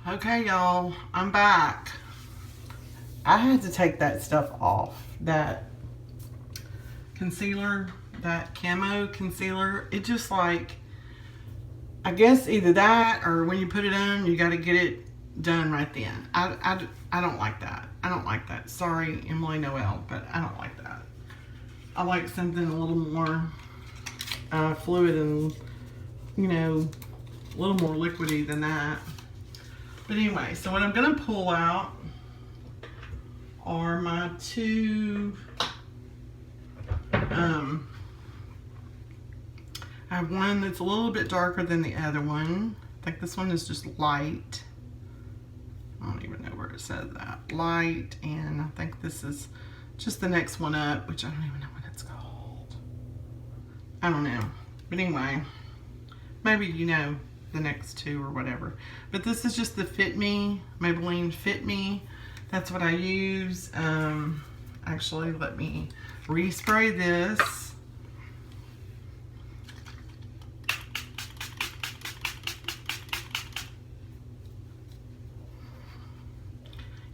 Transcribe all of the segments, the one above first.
Okay, y'all, I'm back. I had to take that stuff off. That concealer, that camo concealer, it just like, I guess either that or when you put it on, you got to get it done right then. I don't like that. I don't like that. Sorry, Emily Noel, but I don't like that. I like something a little more fluid and, you know, a little more liquidy than that. But anyway, so what I'm going to pull out are my two, I have one that's a little bit darker than the other one. I think this one is just light. I don't even know where it says that. Light, and I think this is just the next one up, which I don't even know what it's called. I don't know. But anyway, maybe you know the next two or whatever. But this is just the Fit Me, Maybelline Fit Me. That's what I use. Actually, let me respray this.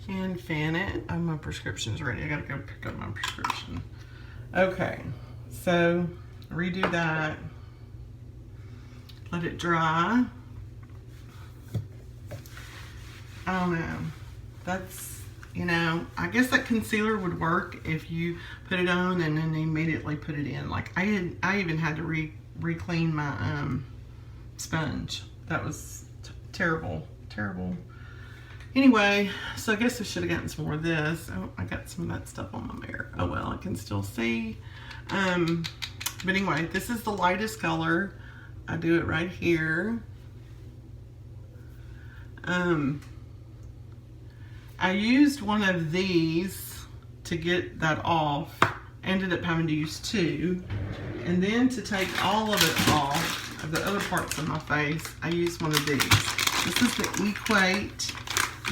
And fan it. Oh, my prescription's ready. I gotta go pick up my prescription. Okay, so redo that. Let it dry. I don't know. That's, you know, I guess that concealer would work if you put it on and then immediately put it in. Like I even had to re-clean my sponge. That was terrible, terrible. Anyway, so I guess I should have gotten some more of this. Oh, I got some of that stuff on my mirror. Oh well, I can still see. But anyway, this is the lightest color. I do it right here. I used one of these to get that off. Ended up having to use two. And then to take all of it off, of the other parts of my face, I used one of these. This is the Equate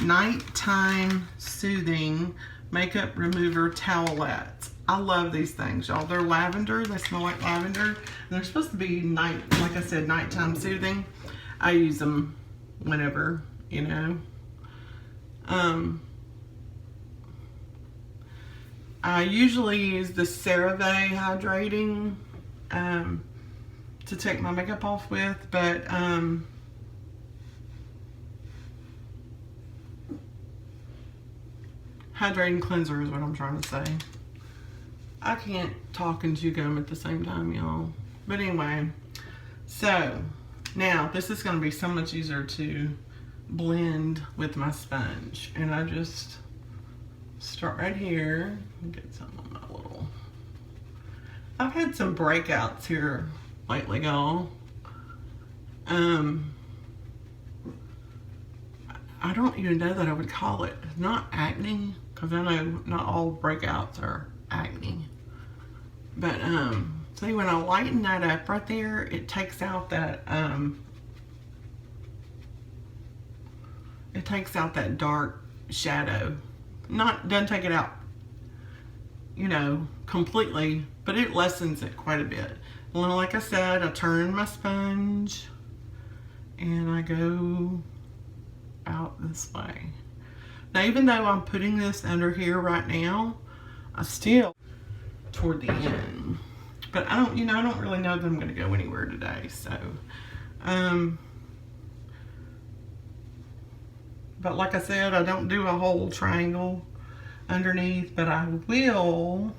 Nighttime Soothing Makeup Remover Towelettes. I love these things, y'all. They're lavender. They smell like lavender. And they're supposed to be like I said, nighttime soothing. I use them whenever, you know. I usually use the CeraVe hydrating to take my makeup off with, but hydrating cleanser is what I'm trying to say. I can't talk and chew gum at the same time, y'all. But anyway, so now this is going to be so much easier to blend with my sponge. And I just start right here and get some on my little... I've had some breakouts here lately, y'all. I don't even know that I would call it not acne, because I know not all breakouts are acne. But see, when I lighten that up right there, it takes out that dark shadow. Doesn't take it out, you know, completely, but it lessens it quite a bit. Well, like I said, I turn my sponge and I go out this way. Now, even though I'm putting this under here right now, I still toward the end. But I don't, you know, I don't really know that I'm going to go anywhere today. So, but like I said, I don't do a whole triangle underneath, but I will.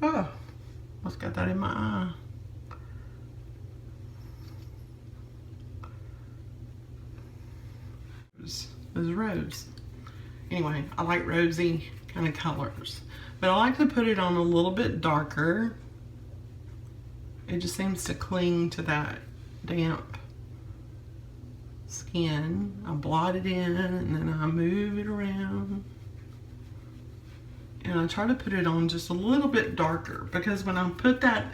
Oh, what's got that in my eye? This is rose. Anyway, I like rosy kind of colors, but I like to put it on a little bit darker. It just seems to cling to that damp skin. I blot it in and then I move it around. And I try to put it on just a little bit darker, because when I put that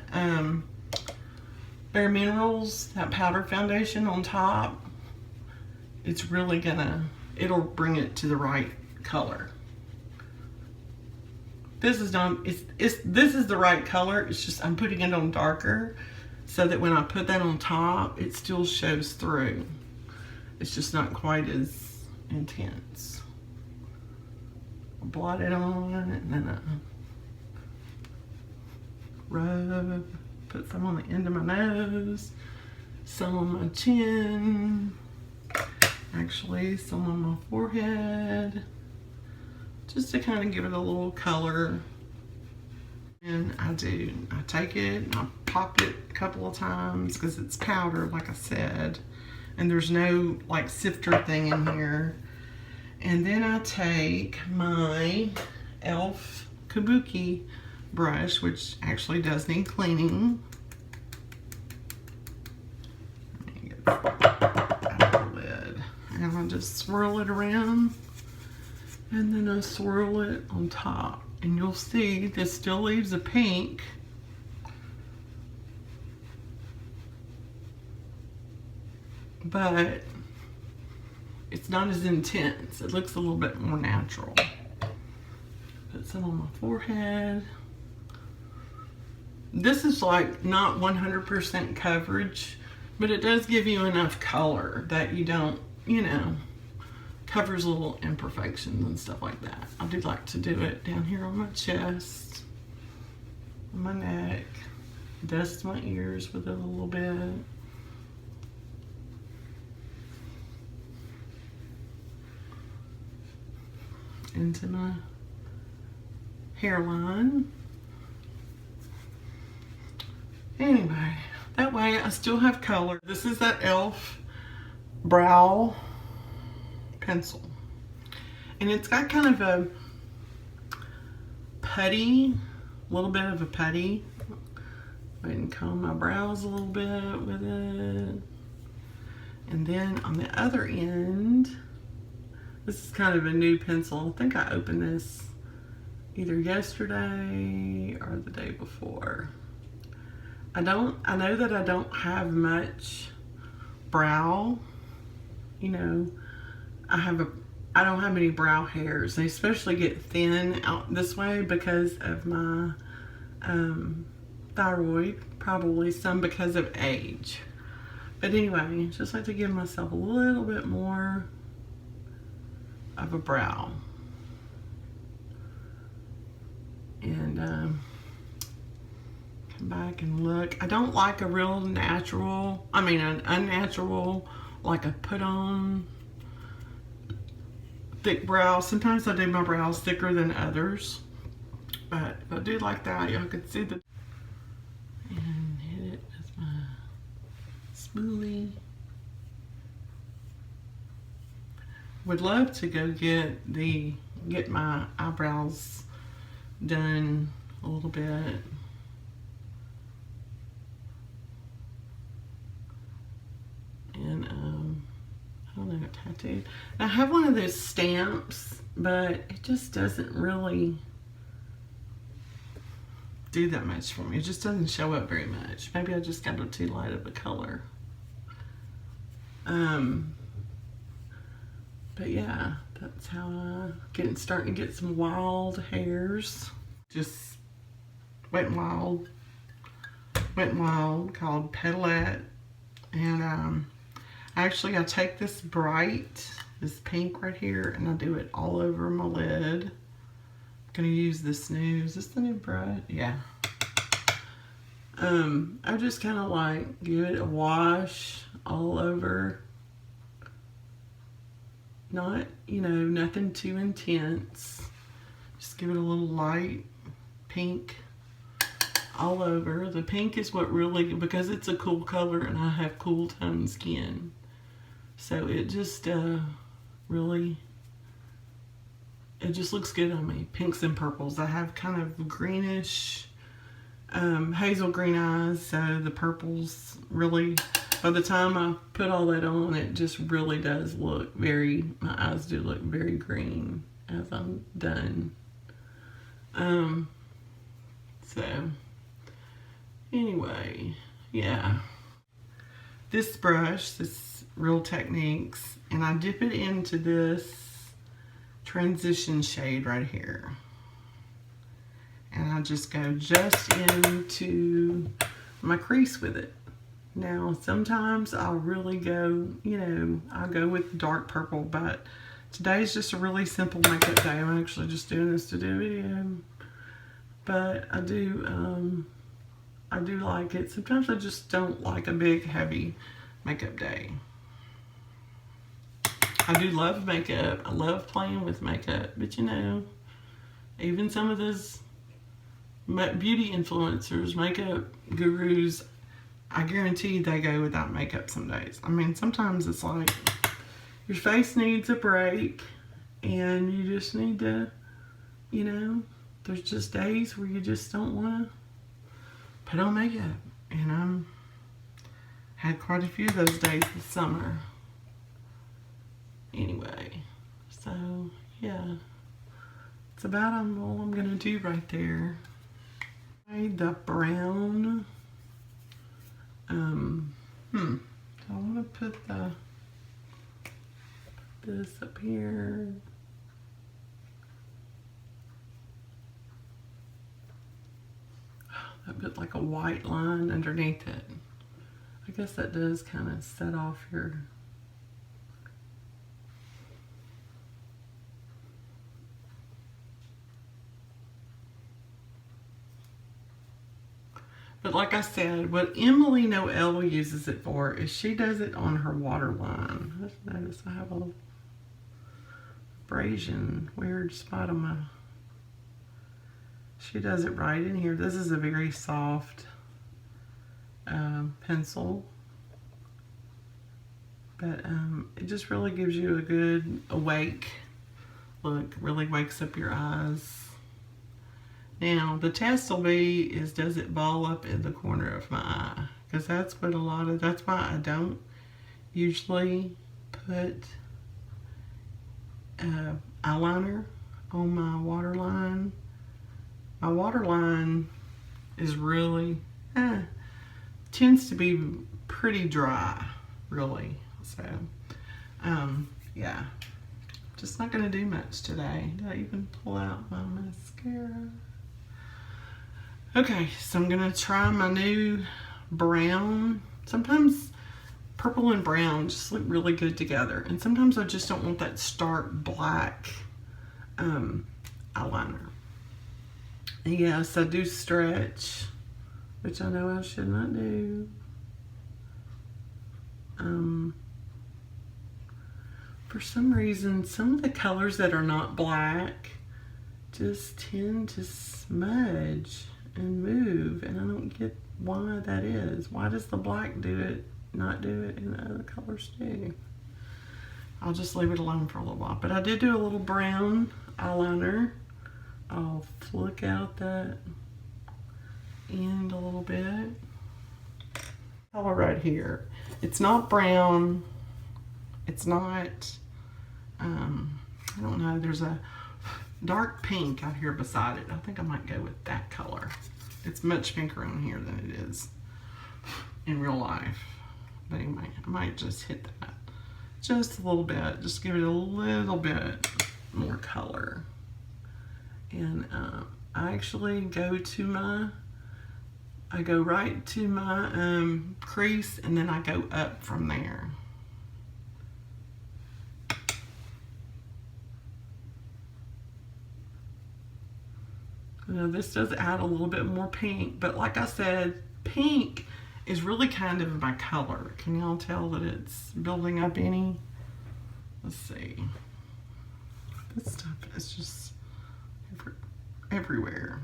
Bare Minerals, that powder foundation on top, it's really gonna, it'll bring it to the right color. This is not, this is the right color. It's just I'm putting it on darker so that when I put that on top, it still shows through. It's just not quite as intense. I'll blot it on, and then rub, put some on the end of my nose, some on my chin, actually some on my forehead, just to kind of give it a little color. And I take it and I pop it a couple of times because it's powder, like I said, and there's no like sifter thing in here. And then I take my e.l.f. Kabuki brush, which actually does need cleaning. Let me get out of the lid. And I just swirl it around, and then I swirl it on top. And you'll see this still leaves a pink. But it's not as intense. It looks a little bit more natural. Put some on my forehead. This is like not 100% coverage, but it does give you enough color that you don't, you know, covers little imperfections and stuff like that. I do like to do it down here on my chest, on my neck, dust my ears with it a little bit. Into my hairline. Anyway, that way I still have color. This is that e.l.f. brow pencil, and it's got kind of a putty, little bit of a putty. Go ahead and comb my brows a little bit with it. And then on the other end, this is kind of a new pencil. I think I opened this either yesterday or the day before. I know that I don't have much brow, you know. I don't have any brow hairs. They especially get thin out this way because of my thyroid, probably some because of age. But anyway, just like to give myself a little bit more of a brow. And come back and look. I don't like a real natural, an unnatural, like a put on thick brow. Sometimes I do my brows thicker than others, but if I do like that, y'all can see the, and hit it with my spoolie. Would love to go get my eyebrows done a little bit. And I don't know, tattooed. I have one of those stamps, but it just doesn't really do that much for me. It just doesn't show up very much. Maybe I just got it too light of a color. But yeah, that's how I starting to get some wild hairs. Just Wet n Wild called Towelettes. And actually I take this pink right here, and I do it all over my lid. I'm gonna use this new, is this the new brush? Yeah. I just kind of like give it a wash all over. Not, you know, nothing too intense. Just give it a little light pink all over. The pink is what really, because it's a cool color and I have cool toned skin. So it just really, it just looks good on me. Pinks and purples. I have kind of greenish, hazel green eyes, so the purples really, by the time I put all that on, it just really does look my eyes do look very green as I'm done. So anyway, yeah. This brush, this Real Techniques, and I dip it into this transition shade right here. And I just go just into my crease with it. Now, sometimes I'll really go, you know, I'll go with dark purple, but today's just a really simple makeup day. I'm actually just doing this to do a video. But I do like it. Sometimes I just don't like a big, heavy makeup day. I do love makeup. I love playing with makeup, but you know, even some of those beauty influencers, makeup gurus, I guarantee they go without makeup some days. I mean, sometimes it's like your face needs a break and you just need to, you know, there's just days where you just don't want to put on makeup. And I had quite a few of those days this summer. Anyway, so yeah, it's about all I'm gonna do right there. The brown, I want to put this up here. I put like a white line underneath it. I guess that does kind of set off your But like I said, what Emily Noel uses it for is she does it on her waterline. Just notice I have a little abrasion, weird spot on my... She does it right in here. This is a very soft pencil. But it just really gives you a good awake look. Really wakes up your eyes. Now, the test will be is does it ball up in the corner of my eye? Because that's what that's why I don't usually put eyeliner on my waterline. My waterline is really, tends to be pretty dry, really. So, yeah. Just not going to do much today. Did I even pull out my mascara? Okay, so I'm gonna try my new brown. Sometimes purple and brown just look really good together. And sometimes I just don't want that stark black eyeliner. And yes, I do stretch, which I know I should not do. For some reason, some of the colors that are not black just tend to smudge and move, and I don't get why that is. Why does the black do it, not do it, and the other colors do? I'll just leave it alone for a little while. But I did do a little brown eyeliner. I'll flick out that end a little bit. Color right here. It's not brown. It's not, I don't know, there's a dark pink out here beside it. I think I might go with that color. It's much pinker on here than it is in real life. But anyway, I might just hit that just a little bit. Just give it a little bit more color. And I actually go to my, I go right to my crease, and then I go up from there. Now this does add a little bit more pink, but like I said, pink is really kind of my color. Can y'all tell that it's building up any? Let's see. This stuff is just everywhere.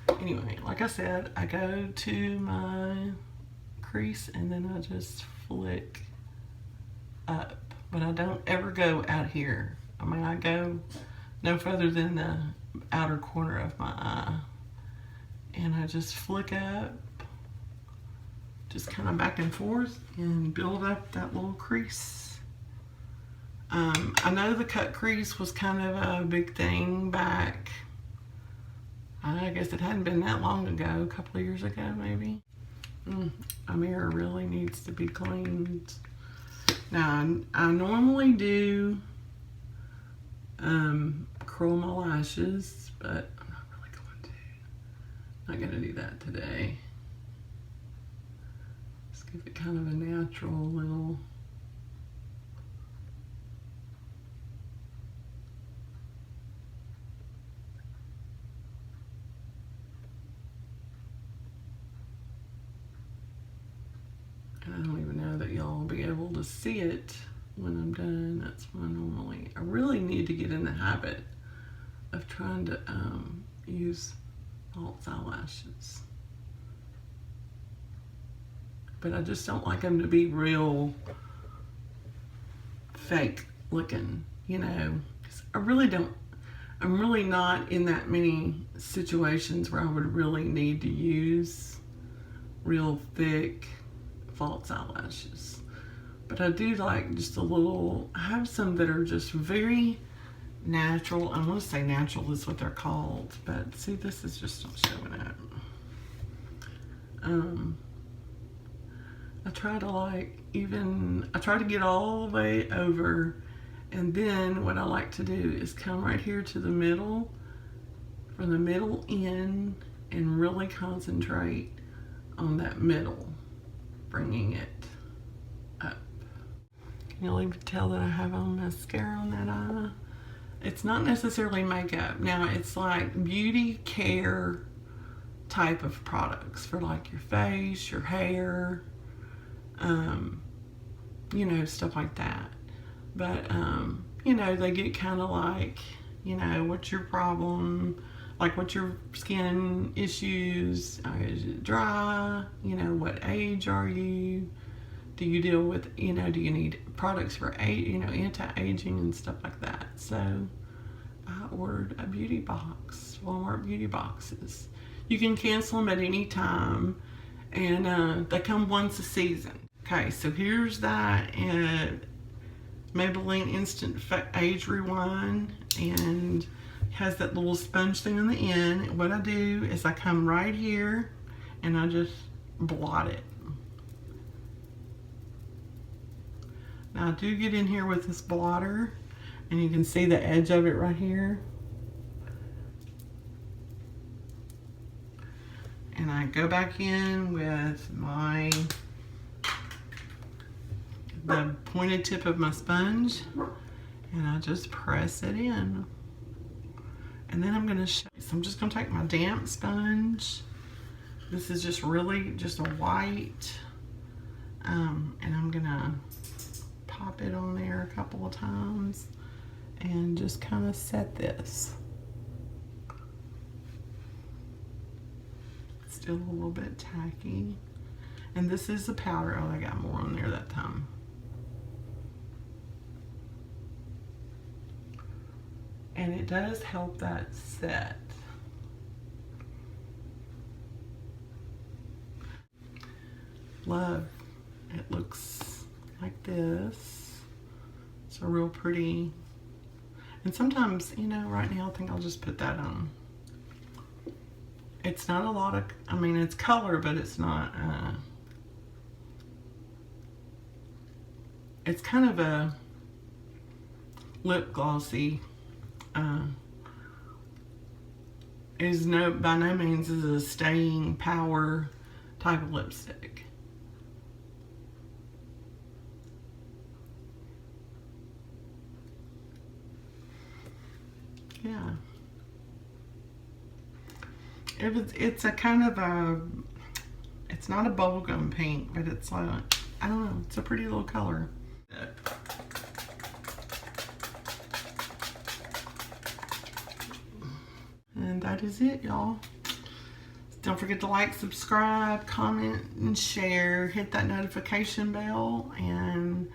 Anyway, like I said, I go to my crease and then I just flick up. But I don't ever go out here. I mean, I go no further than the outer corner of my eye. And I just flick up, just kind of back and forth, and build up that little crease. I know the cut crease was kind of a big thing back, I guess it hadn't been that long ago, a couple of years ago maybe. My mirror really needs to be cleaned. Now, I normally do curl my lashes, but I'm not really going to. I gotta do that today. Just give it kind of a natural little. I don't even know that y'all will be able to see it when I'm done. That's why I really need to get in the habit of trying to use false eyelashes. But I just don't like them to be real fake looking, you know. 'Cause I'm really not in that many situations where I would really need to use real thick false eyelashes. But I do like just a little, I have some that are just very natural. I want to say natural is what they're called, but see, this is just not showing up. I try to get all the way over, and then what I like to do is come right here to the middle, from the middle in, and really concentrate on that middle, bringing it up. Can you even tell that I have on mascara on that eye? It's not necessarily makeup. Now, it's like beauty care type of products for like your face, your hair, you know, stuff like that. But, you know, they get kind of like, you know, what's your problem? Like, what's your skin issues? Is it dry? You know, what age are you? Do you deal with, you know, do you need products for, you know, anti-aging and stuff like that? So I ordered a beauty box, Walmart beauty boxes. You can cancel them at any time, and they come once a season. Okay, so here's that Maybelline Instant Age Rewind, and has that little sponge thing on the end. What I do is I come right here and I just blot it. Now I do get in here with this blotter, and you can see the edge of it right here. And I go back in with the pointed tip of my sponge, and I just press it in. And then I'm gonna show you. So I'm just gonna take my damp sponge. This is just really just a white, and I'm gonna pop it on there a couple of times and just kind of set this. Still a little bit tacky. And this is the powder. Oh, I got more on there that time. And it does help that set. Love. It looks like this. It's a real pretty. And sometimes, you know, right now I think I'll just put that on. It's not a lot of, I mean, it's color, but it's not, it's kind of a lip glossy, is by no means is a staying power type of lipstick. Yeah. It's a kind of a, it's not a bubblegum pink, but it's like, I don't know, it's a pretty little color. And that is it, y'all. Don't forget to like, subscribe, comment, and share. Hit that notification bell. And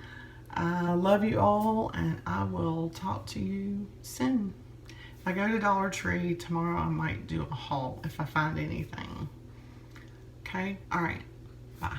I love you all, and I will talk to you soon. If I go to Dollar Tree tomorrow, I might do a haul if I find anything. Okay? All right. Bye.